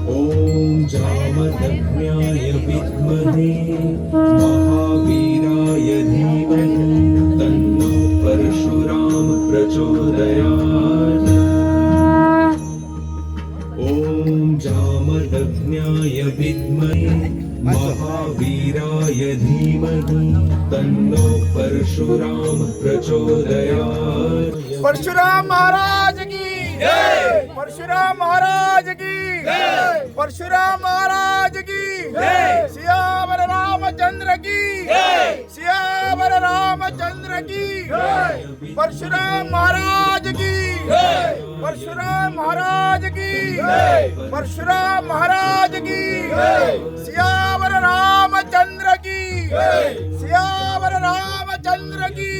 ॐ जामदग्न्याय विद्महे महावीराय धीमहि तन्नो परशुराम प्रचोदयात्। ॐ जामदग्न्याय विद्महे महावीराय धीमहि तन्नो परशुराम प्रचोदयात्। परशुराम महाराज की जय। परशुराम महाराज की जय। परशुराम महाराज की जय। सियावर रामचंद्र की जय। सियावर रामचंद्र की जय। परशुराम महाराज की जय। परशुराम महाराज की जय। परशुराम महाराज की जय। सियावर रामचंद्र की जय। सियावर रामचंद्र की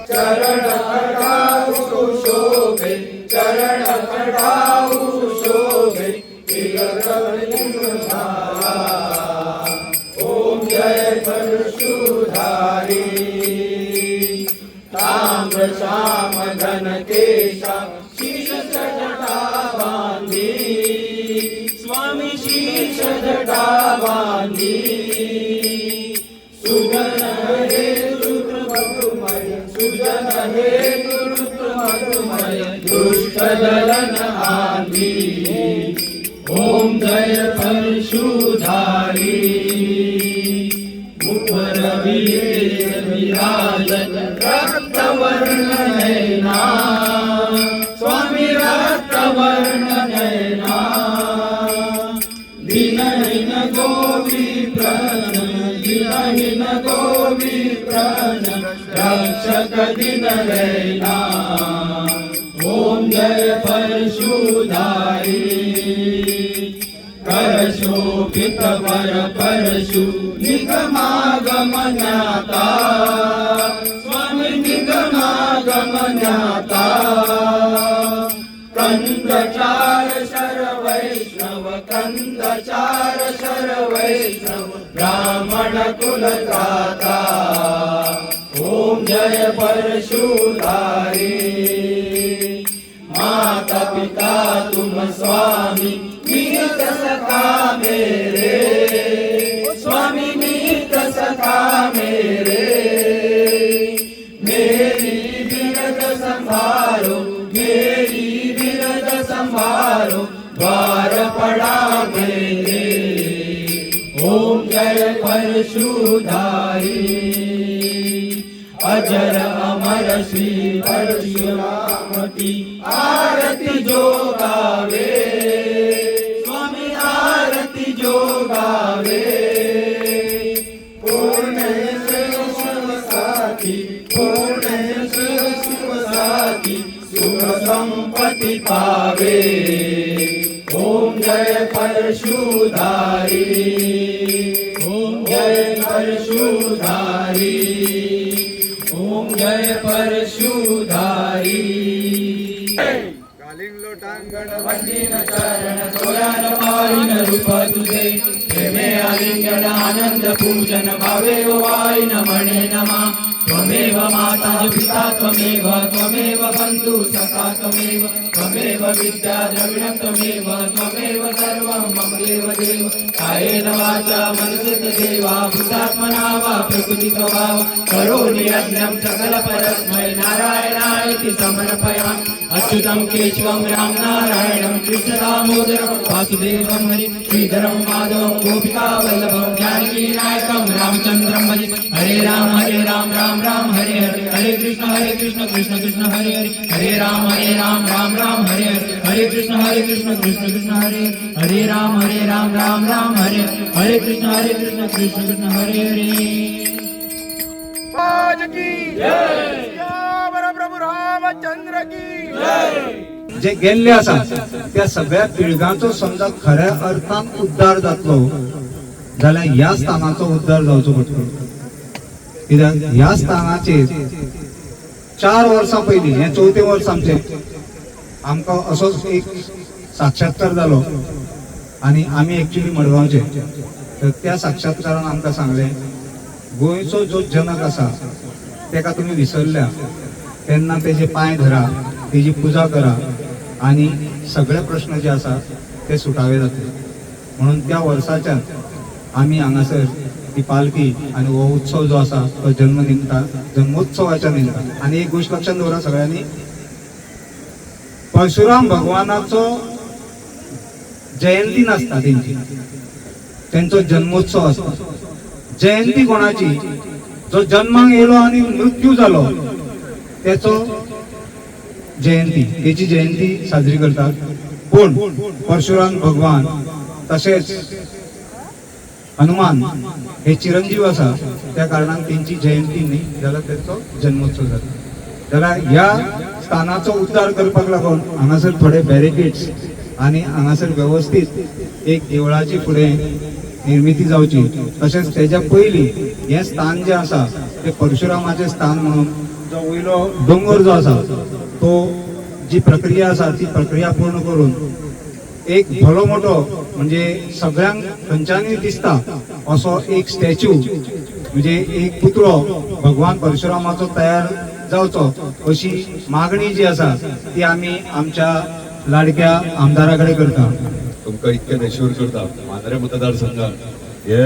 चरण कटाऊ शोभे, चरण कटाऊ शोभे, ओम जय परशुधारी। ताम्र श्याम घन केशा शीश जटा बांधी, स्वामी शीश जटा बांधी। सुगन हे सुजन हे मधुमय दुष्ट दलन आंधी। ओम जय परशुधारी। मुखर विराजत रक्त वर्ण नयना, स्वामी रक्त वर्ण नयना। दीनहीन गोविप्रन, दीनहीन गोविप्रन, रक्षक दीनदयना। ओम जय परशुधारी। कर शोभित वर परशु निगमागम ज्ञाता, स्वामी निगमागम ज्ञाता। कंदचार शर वैष्णव, कंदचार शर वैष्णव, ब्राह्मण कुल त्राता। ओम जय परशुधारी। माता पिता तुम स्वामी, मीत सखा मेरे, स्वामी मीत सखा मेरे। मेरी बिरद संभारो, मेरी बिरद संभारो, द्वार पड़ा मेरे। ओम जय परशुधारी। अजर अमर श्री परशुराम की आरती जो गावे, स्वामी आरती जो गावे। पूर्ण शिव साथी, पूर्ण शिव साथी, सुख संपत्ति पावे। ओम जय परशुधारी। ओम जय परशुधारी। ओम जय परशुधारी। कालिंग लोटांगण वंदीन चरण सोयान पाविन रूप तुझे प्रेमे आलिंगन आनंद पूजन भावे वाईन म्हणे नमा त्वमेव माता पिता त्वमेव त्वमेव बंधु सखा त्वमेव विद्या द्रविण त्वमेव सर्वं मम देव कायेन वाचा मनसेन देवा भूतात्मना वा प्रकृति स्वभाव करोमि यज्ञं सकल परस्मै नारायणायति समर्पयामि अच्युतं केशवं राम नारायणं कृष्ण दामोदरं वासुदेवं हरि श्रीधरं माधवं गोपिका वल्लभं जानकी नायकं रामचन्द्रं भजे हरे राम राम राम हरे हरे हरे कृष्ण कृष्ण कृष्ण हरे हरे हरे राम राम राम हरे हरे हरे कृष्ण कृष्ण कृष्ण हरे हरे राम राम राम हरे हरे कृष्ण कृष्ण कृष्ण हरे हरे आज की सियावर प्रभु रामचंद्र की जे गेल्ले आसा त्या सगळ्या पिळगांचो समजा खऱ्या अर्थान उद्धार जातलो जाल्यार ह्या स्थानाचो उद्धार जावचो पडटलो कित्याक ह्या स्थानाचेर 4 वर्सां पयलीं हे 4थें वर्स आमचें आमकां असोच एक साक्षात्कार जालो आनी आमी एक्चुअली मडगांवचे तर त्या साक्षात्कारान आमकां सांगलें गोंयचो जो जनक आसा तेका तुमी विसरल्या तेन्ना तेजे पांय धरा तेजी पुजा करा आणि सगळे प्रश्न जे आसा ते सुटावे जातले म्हणून त्या वर्साच्यान आमी हांगासर ती पालखी आणि हो उत्सव जो आसा तो जन्मोत्सवाच्या निमतान आणि एक गोष्ट लक्षात दवरा सगळ्यांनी परशुराम भगवानाचो जयंती नासता तेंचो जन्मोत्सव आसता जयंती कोणाची जो जन्माक येयलो आणि मृत्यू जालो त्याचो जयंती तेची जयंती साजरी करतात पण परशुराम भगवान तसेच हनुमान हे चिरंजीव आसा त्या कारणान तेंची जयंती न्ही जाल्यार तेचो जन्मोत्सव जाता जाल्यार ह्या स्थानाचो उद्धार करपाक लागून हांगासर थोडे बॅरिकेड्स आणि हांगासर व्यवस्थित एक देवळाची फुडें निर्मिती जावची तशेंच तेच्या पयलीं हे स्थान जे आसा ते परशुरामाचे स्थान म्हणून जो वयलो दोंगर जो आसा तो जी प्रक्रिया आसा ती प्रक्रिया पूर्ण करून एक भलो मोठो म्हणजे सगळ्यांक खंयच्यानूय दिसता असो एक स्टॅच्यू म्हणजे एक पुतळो भगवान परशुरामाचो तयार जावचो अशी मागणी जी आसा ती आमी आमच्या लाडक्या आमदारा कडेन करता तुमकां इतकें एश्योर करता मांद्रे मतदारसंघात हे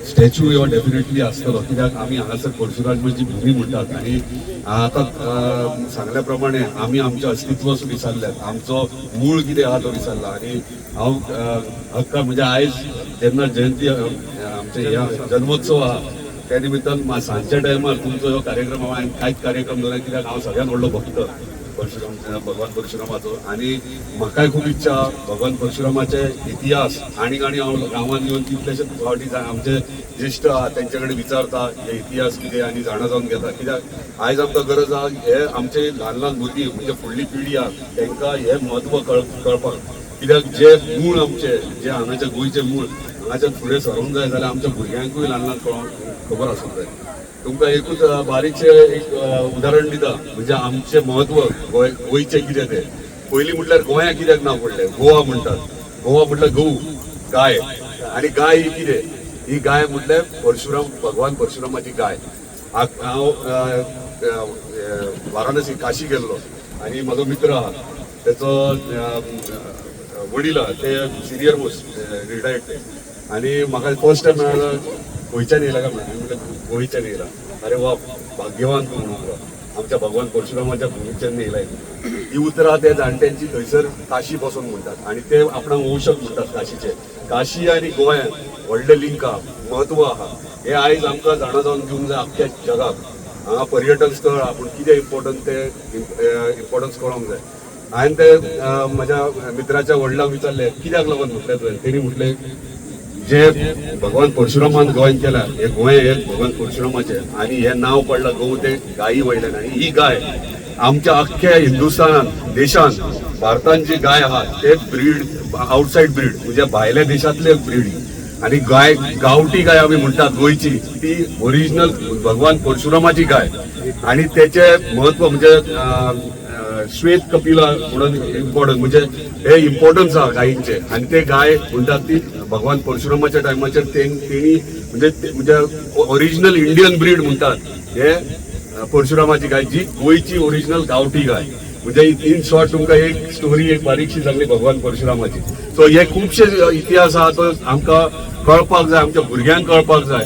स्टॅच्यू हो डेफिनेटली आसतलो कित्याक आमी हांगासर परशुरामाची भुमी म्हणटात आनी आतां सांगल्या प्रमाणे आमी आमचें अस्तित्व विसरल्यात आमचो मूळ कितें आहा तो विसरला आनी हांव हक्का म्हणजे आयज जेन्ना जयंती आमचे ह्या जन्मोत्सव आहा त्या निमित्तान सांजच्या टायमार तुमचो हो कार्यक्रम हांवें कांयच कार्यक्रम दवरला कित्याक हांव सगळ्यात व्हडलो भक्त भगवान परशुरामाचो आणि म्हाकाय खूप इच्छा भगवान परशुरामाचे इतिहास आणि हांव गांवांत येवन कितलेशेच फावटी आमचे ज्येश्ठ आहा तेंचे कडेन विचारता हे इतिहास कितें आनी जाणा जावन घेता कित्याक आयज आमकां गरज आहा हे आमचे ल्हान भुरगीं म्हणजे फुडली पिढी आहा तांकां हे म्हत्व कळपाक कित्याक जे मूळ आमचे जे हांगाचे गोंयचे मूळ हांगाच्यान फुडें सरोंक जाय जाल्यार आमच्या भुरग्यांकूय ल्हान खबर आसूंक जाय तुमकां एकूच बारीकशें एक उदाहरण दिता म्हणजे आमचें म्हत्व गोंयचें कितें तें पयलीं म्हटल्यार गोंया कित्याक नांव पडलें गोवा म्हणटात गोवा म्हटल्यार गहू गाय आनी गाय ही कितें ही गाय म्हटल्यार भगवान परशुरामाची गाय हांव वाराणसी काशी गेल्लो आनी म्हजो मित्र आहा तेचो वडील आहा ते सिनियर मोस्ट रिटायर्ड ते आनी म्हाका फर्स्ट टायम मेळ्ळो गोंयच्यान येयला काय म्हटलें गोंयच्यान येयला अरे वा भाग्यवान तूं म्हणून आमच्या भगवान परशुरामाच्या भुमीच्यान येयलाय ही उतरां त्या जाणट्यांची थंयसर काशी पासून म्हणटात आनी ते आपणाक वंशक म्हणटात काशीचे काशी आनी गोंयांत व्हडलें लिंक आहा म्हत्व आहा हे आयज आमकां जाणा जावन घेवंक जाय आख्ख्या जगाक हांगा पर्यटन स्थळ आहा पूण कितें इम्पॉर्टंट ते इम्पॉर्टन्स कळोंक जाय हांवें ते म्हज्या मित्राच्या वडिलांक विचारलें कित्याक लागून म्हटलें तुवें तेणी म्हटलें जे भगवान परशुरामान गोंयांत केला हे गोंय हे भगवान परशुरामाचे आणि हे नाव पडला गहू ते गायी वयल्यान आणि ही गाय आमच्या अख्ख्या हिंदुस्थानात देशान भारतान जी गाय आहा ते ब्रीड आउटसाइड ब्रीड म्हणजे भायल्या देशातले ब्रीड आणि गाय गावठी गाय आम्ही म्हणतात गोंयची ती ओरिजिनल भगवान परशुरामाची गाय आणि त्याचे महत्व म्हणजे श्वेत कपिला म्हणून इम्पॉर्टंट म्हणजे हे इम्पॉर्टन्स आहा गायींचे आणि ते गाय म्हणतात ती भगवान परशुरामाच्या टायमाचेर तेणी म्हणजे ओरिजिनल इंडियन ब्रीड म्हणतात हे परशुरामाची गाय जी गोयची ओरिजिनल गावठी गाय म्हणजे इन शॉर्ट तुमकां एक स्टोरी एक बारीकशी सांगली भगवान परशुरामाची. सो हे खुबशे इतिहास आहा तो आमकां कळपाक जाय, आमच्या भुरग्यांक कळपाक जाय.